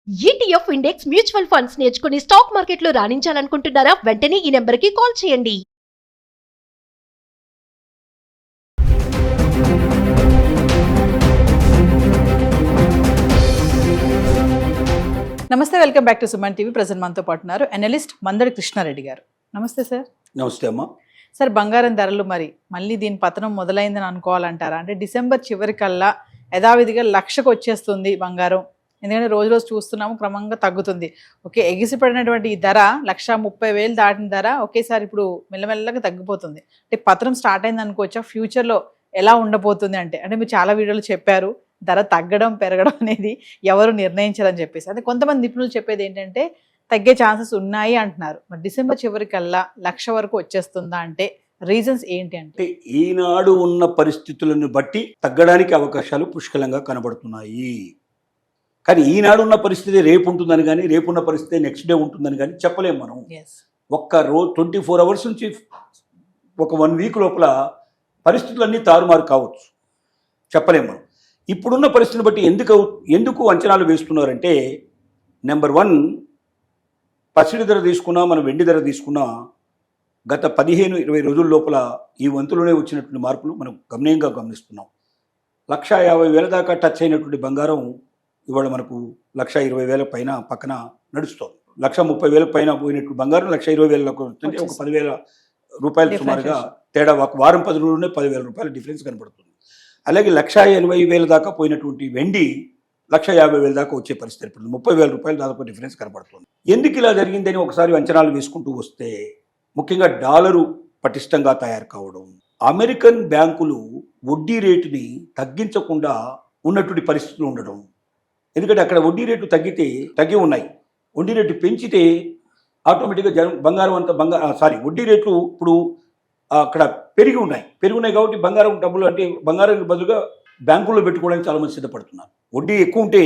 ETF index mutual funds నేర్చుకుని stock మార్కెట్లో రాణించాలనుకుంటున్నారా? వెంటనే ఈ నెంబర్కి కాల్ చేయండి. నమస్తే, welcome back to Suman TV. Present మనతో పాటు ఉన్నారు అనలిస్ట్ మందడి కృష్ణారెడ్డి గారు. నమస్తే సార్. నమస్తే అమ్మా. సార్, బంగారం ధరలు మళ్ళీ దీని పతనం మొదలైందని అనుకోవాలంటారా? అంటే డిసెంబర్ చివరికల్లా యథావిధిగా 1,00,000కు వచ్చేస్తుంది బంగారం. ఎందుకంటే రోజు రోజు చూస్తున్నాము క్రమంగా తగ్గుతుంది. ఓకే, ఎగిసిపడినటువంటి ఈ ధర 1,30,000 దాటిన ధర ఒకేసారి ఇప్పుడు మెల్లమెల్లగా తగ్గిపోతుంది. అంటే పతనం స్టార్ట్ అయింది అనుకోవచ్చా? ఫ్యూచర్లో ఎలా ఉండబోతుంది అంటే మీరు చాలా వీడియోలు చెప్పారు, ధర తగ్గడం పెరగడం అనేది ఎవరు నిర్ణయించారని చెప్పేసి. అంటే కొంతమంది నిపుణులు చెప్పేది ఏంటంటే తగ్గే ఛాన్సెస్ ఉన్నాయి అంటున్నారు. మరి డిసెంబర్ చివరికల్లా 1,00,000 వరకు వచ్చేస్తుందా అంటే రీజన్స్ ఏంటి అంటే? ఈనాడు ఉన్న పరిస్థితులను బట్టి తగ్గడానికి అవకాశాలు పుష్కలంగా కనబడుతున్నాయి. కానీ ఈనాడు ఉన్న పరిస్థితి రేపు ఉంటుందని కానీ, రేపున్న పరిస్థితి నెక్స్ట్ డే ఉంటుందని కానీ చెప్పలేము మనం. ఒక్క రోజు 24 అవర్స్ నుంచి ఒక 1 వీక్ లోపల పరిస్థితులన్నీ తారుమారు కావచ్చు, చెప్పలేము మనం. ఇప్పుడున్న పరిస్థితిని బట్టి ఎందుకు అంచనాలు వేస్తున్నారంటే, నెంబర్ 1, పసిడి ధర తీసుకున్నా, మనం వెండి ధర తీసుకున్నా గత 15-20 రోజుల లోపల ఈ వంతులోనే వచ్చినటువంటి మార్పులు మనం గమనీయంగా గమనిస్తున్నాం. 1,50,000 దాకా టచ్ అయినటువంటి బంగారం ఇవాళ మనకు 1,20,000 పైన పక్కన నడుస్తుంది. 1,30,000 పైన పోయినట్టు బంగారం 1,20,000 అంటే ఒక 10,000 రూపాయలు సుమారుగా తేడా. ఒక వారం 10 రోజుల్లోనే 10,000 రూపాయల డిఫరెన్స్ కనబడుతుంది. అలాగే 1,80,000 దాకా పోయినటువంటి వెండి 1,50,000 దాకా వచ్చే పరిస్థితి ఏర్పడుతుంది. 30,000 రూపాయలు దాదాపు డిఫరెన్స్ కనబడుతుంది. ఎందుకు ఇలా జరిగిందని ఒకసారి అంచనాలు వేసుకుంటూ వస్తే, ముఖ్యంగా డాలరు పటిష్టంగా తయారు కావడం, అమెరికన్ బ్యాంకులు వడ్డీ రేటుని తగ్గించకుండా ఉన్నటువంటి పరిస్థితులు ఉండడం. ఎందుకంటే అక్కడ వడ్డీ రేటు తగ్గి ఉన్నాయి. వడ్డీ రేటు పెంచితే ఆటోమేటిక్గా బంగారం అంతా వడ్డీ రేట్లు ఇప్పుడు అక్కడ పెరిగి ఉన్నాయి కాబట్టి బంగారం డబ్బులు అంటే బంగారం బదులుగా బ్యాంకుల్లో పెట్టుకోవడానికి చాలా మంది సిద్ధపడుతున్నారు. వడ్డీ ఎక్కువ ఉంటే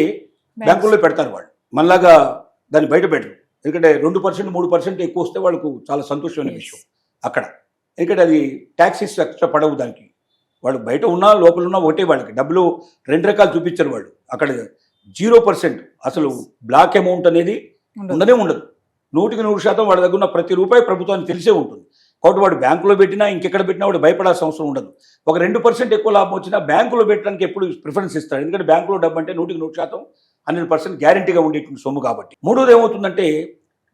బ్యాంకుల్లో పెడతారు వాళ్ళు, మనలాగా దాన్ని బయట పెట్టరు. ఎందుకంటే 2%, 3% ఎక్కువ వస్తే వాళ్ళకు చాలా సంతోషమైన విషయం అక్కడ. ఎందుకంటే అది ట్యాక్సెస్ ఎక్స్ట్రా పడవు దానికి. వాళ్ళు బయట ఉన్నా లోపల ఉన్నా ఒకటే, వాళ్ళకి డబ్బులు 2 రకాలు చూపించరు వాళ్ళు. అక్కడ 0% అసలు బ్లాక్ అమౌంట్ అనేది ఉండనే ఉండదు. 100% వాళ్ళ దగ్గర ఉన్న ప్రతి రూపాయి ప్రభుత్వానికి తెలిసే ఉంటుంది. కాబట్టి వాడు బ్యాంకులో పెట్టినా ఇంకెక్కడ పెట్టినా వాడు భయపడాల్సిన అవసరం ఉండదు. ఒక 2% ఎక్కువ లాభం వచ్చినా బ్యాంకులో పెట్టడానికి ఎప్పుడు ప్రిఫరెన్స్ ఇస్తాడు. ఎందుకంటే బ్యాంకులో డబ్బు అంటే 100% 100% గ్యారంటీగా ఉండేటువంటి సొమ్ము కాబట్టి. మూడోది ఏమవుతుందంటే,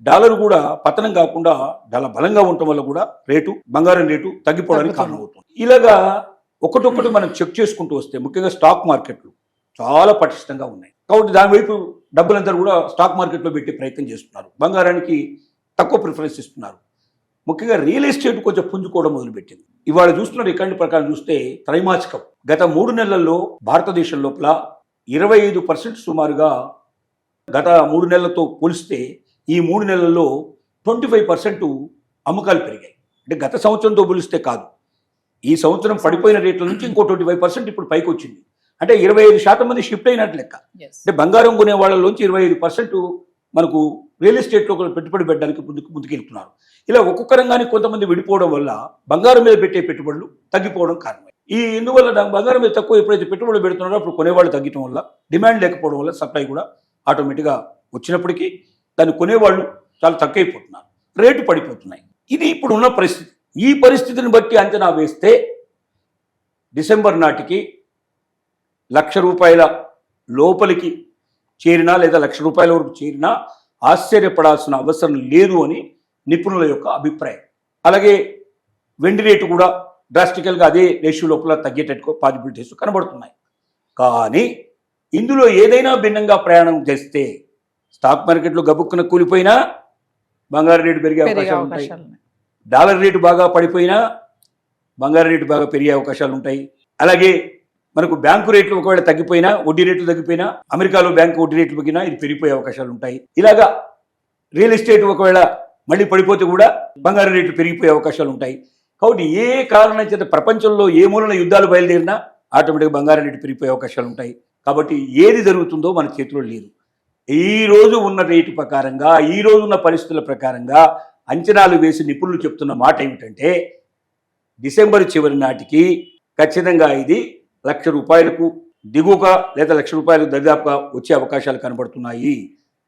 డాలర్ కూడా పతనం కాకుండా చాలా బలంగా ఉండటం వల్ల కూడా బంగారం రేటు తగ్గిపోవడానికి కారణమవుతుంది. ఇలాగా ఒకటొక్కటి మనం చెక్ చేసుకుంటూ వస్తే, ముఖ్యంగా స్టాక్ మార్కెట్లు చాలా పటిష్టంగా ఉన్నాయి. కాబట్టి దాని వైపు డబ్బులంతా కూడా స్టాక్ మార్కెట్లో పెట్టే ప్రయత్నం చేస్తున్నారు. బంగారానికి తక్కువ ప్రిఫరెన్స్ ఇస్తున్నారు. ముఖ్యంగా రియల్ ఎస్టేట్ కొంచెం పుంజుకోవడం మొదలుపెట్టింది. ఇవాళ చూస్తున్న రికార్డు ప్రకారం చూస్తే త్రైమాసికం గత 3 నెలల్లో భారతదేశం లోపల 25% సుమారుగా గత 3 నెలలతో పోలిస్తే ఈ 3 నెలల్లో 25% అమ్మకాలు పెరిగాయి. అంటే గత సంవత్సరంతో పోలిస్తే కాదు, ఈ సంవత్సరం పడిపోయిన రేట్ల నుంచి ఇంకో 25% ఇప్పుడు పైకి వచ్చింది. అంటే 25% మంది షిఫ్ట్ అయినట్టు లెక్క. అంటే బంగారం కొనే వాళ్ళలోంచి 25% మనకు రియల్ ఎస్టేట్లో పెట్టుబడి పెట్టడానికి ముందుకెళ్తున్నారు. ఇలా ఒక్కొక్క రంగానికి కొంతమంది విడిపోవడం వల్ల బంగారం మీద పెట్టే పెట్టుబడులు తగ్గిపోవడం కారణమై, ఇందువల్ల బంగారం మీద తక్కువ ఎప్పుడైతే పెట్టుబడులు పెడుతున్నారో అప్పుడు కొనేవాళ్ళు తగ్గడం వల్ల, డిమాండ్ లేకపోవడం వల్ల సప్లై కూడా ఆటోమేటిక్గా వచ్చినప్పటికీ దాన్ని కొనేవాళ్ళు చాలా తక్కువైపోతున్నారు, రేటు పడిపోతున్నాయి. ఇది ఇప్పుడు ఉన్న పరిస్థితి. ఈ పరిస్థితిని బట్టి అంచనా వేస్తే డిసెంబర్ నాటికి 1,00,000 రూపాయల లోపలికి చేరినా లేదా 1,00,000 రూపాయల వరకు చేరినా ఆశ్చర్యపడాల్సిన అవసరం లేదు అని నిపుణుల యొక్క అభిప్రాయం. అలాగే వెండి రేటు కూడా డ్రాస్టికల్గా అదే రేషియో లోపల తగ్గేటట్టు పాసిబిలిటీస్ కనబడుతున్నాయి. కానీ ఇందులో ఏదైనా భిన్నంగా ప్రయాణం చేస్తే స్టాక్ మార్కెట్లో గబుక్కున కూలిపోయినా బంగారు రేటు పెరిగే అవకాశాలు ఉంటాయి. డాలర్ రేటు బాగా పడిపోయినా బంగారు రేటు బాగా పెరిగే అవకాశాలు ఉంటాయి. అలాగే మనకు బ్యాంకు రేట్లు ఒకవేళ తగ్గిపోయినా, వడ్డీ రేట్లు తగ్గిపోయినా, అమెరికాలో బ్యాంకు వడ్డీ రేట్లు తగ్గినా ఇది పెరిగిపోయే అవకాశాలు ఉంటాయి. ఇలాగా రియల్ ఎస్టేట్ ఒకవేళ మళ్ళీ పడిపోతే కూడా బంగారు రేట్లు పెరిగిపోయే అవకాశాలు ఉంటాయి. కాబట్టి ఏ కారణం చేత ప్రపంచంలో ఏ మూలన యుద్ధాలు బయలుదేరినా ఆటోమేటిక్గా బంగారు రేటు పెరిగిపోయే అవకాశాలు ఉంటాయి. కాబట్టి ఏది జరుగుతుందో మన చేతిలో లేదు. ఈ రోజు ఉన్న రేటు ప్రకారంగా, ఈ రోజు ఉన్న పరిస్థితుల ప్రకారంగా అంచనాలు వేసి నిపుణులు చెప్తున్న మాట ఏమిటంటే, డిసెంబర్ చివరి నాటికి ఖచ్చితంగా ఇది 1,00,000 రూపాయలకు దిగువగా లేదా 1,00,000 రూపాయలు దరిదాపుగా వచ్చే అవకాశాలు కనబడుతున్నాయి.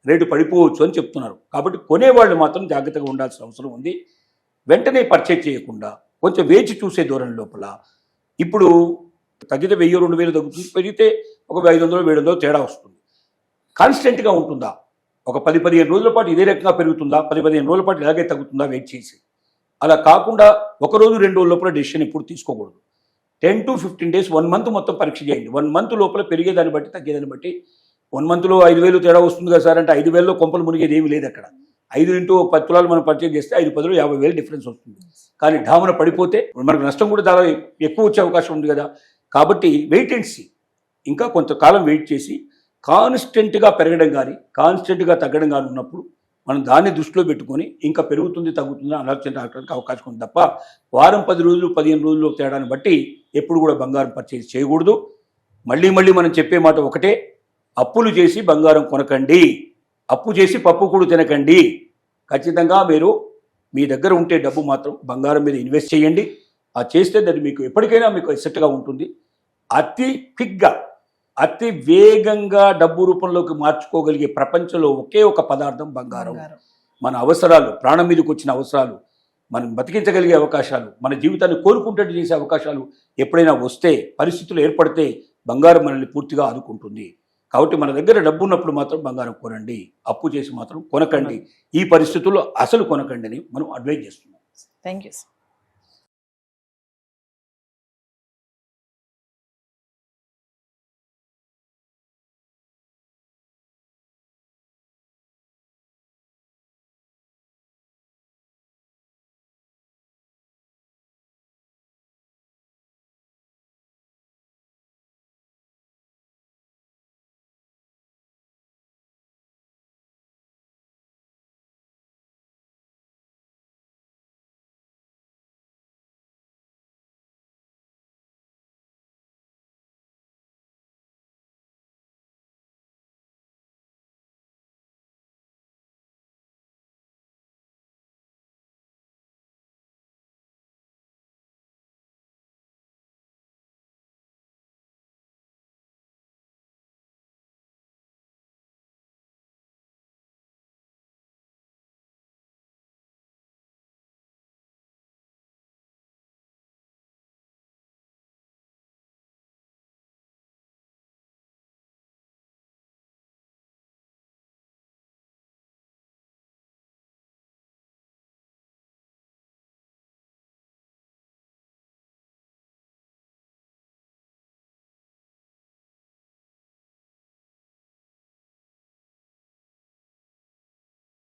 రేటు పడిపోవచ్చు అని చెప్తున్నారు. కాబట్టి కొనేవాళ్ళు మాత్రం జాగ్రత్తగా ఉండాల్సిన అవసరం ఉంది. వెంటనే పర్చేజ్ చేయకుండా కొంచెం వేచి చూసే ధోరణి లోపల ఇప్పుడు తగ్గితే 1000-2000 తగ్గుతుంది, పెరిగితే ఒక 500-700 తేడా వస్తుంది. కాన్స్టెంట్గా ఉంటుందా, ఒక 10-15 రోజుల పాటు ఇదే రకంగా పెరుగుతుందా, 10-15 రోజుల పాటు ఇలాగే తగ్గుతుందా వెయిట్ చేసి. అలా కాకుండా ఒక రోజు 2 రోజుల లోపల డెసిషన్ ఎప్పుడు తీసుకోకూడదు. 10 to 15 days 1 month మొత్తం పరీక్ష చేయండి. 1 month లోపల పెరిగేదాన్ని బట్టి తగ్గేదాన్ని బట్టి 1 monthలో 5000 తేడా వస్తుంది కదా సార్ అంటే 5000లో కొంపలు మునిగేది ఏమీ లేదు అక్కడ. 5 into 10 తులాలు మనం పర్చేజ్ చేస్తే 5-10లో 50,000 డిఫరెన్స్ వస్తుంది. కానీ ఢామన పడిపోతే మనకు నష్టం కూడా చాలా ఎక్కువ వచ్చే అవకాశం ఉంది కదా. కాబట్టి వెయిట్ అండ్ సీ, ఇంకా కొంతకాలం వెయిట్ చేసి కాన్స్టెంట్గా పెరగడం కానీ కాన్స్టెంట్గా తగ్గడం కానీ ఉన్నప్పుడు మనం దాన్ని దృష్టిలో పెట్టుకొని ఇంకా పెరుగుతుంది తగ్గుతుంది ఆలోచన రావడానికి అవకాశం ఉంది తప్ప వారం 10 రోజులు 15 రోజులు తేడాన్ని బట్టి ఎప్పుడు కూడా బంగారం పర్చేజ్ చేయకూడదు. మళ్ళీ మనం చెప్పే మాట ఒకటే, అప్పులు చేసి బంగారం కొనకండి, అప్పు చేసి పప్పు కూడా తినకండి. ఖచ్చితంగా మీరు మీ దగ్గర ఉంటే డబ్బు మాత్రం బంగారం మీద ఇన్వెస్ట్ చేయండి. ఆ చేస్తే దాన్ని మీకు ఎప్పటికైనా మీకు ఎసెట్గా ఉంటుంది. అతి క్విక్గా అతి వేగంగా డబ్బు రూపంలోకి మార్చుకోగలిగే ప్రపంచంలో ఒకే ఒక పదార్థం బంగారం. మన అవసరాలు, ప్రాణం మీదకి వచ్చిన అవసరాలు, మనం బతికించగలిగే అవకాశాలు, మన జీవితాన్ని కోరుకుంటట్టు చేసే అవకాశాలు ఎప్పుడైనా వస్తే, పరిస్థితులు ఏర్పడితే బంగారం మనల్ని పూర్తిగా ఆదుకుంటుంది. కాబట్టి మన దగ్గర డబ్బు ఉన్నప్పుడు మాత్రం బంగారం కొనండి, అప్పు చేసి మాత్రం కొనకండి. ఈ పరిస్థితుల్లో అసలు కొనకండి అని మనం అడ్వైజ్ చేస్తున్నాం. Thank you.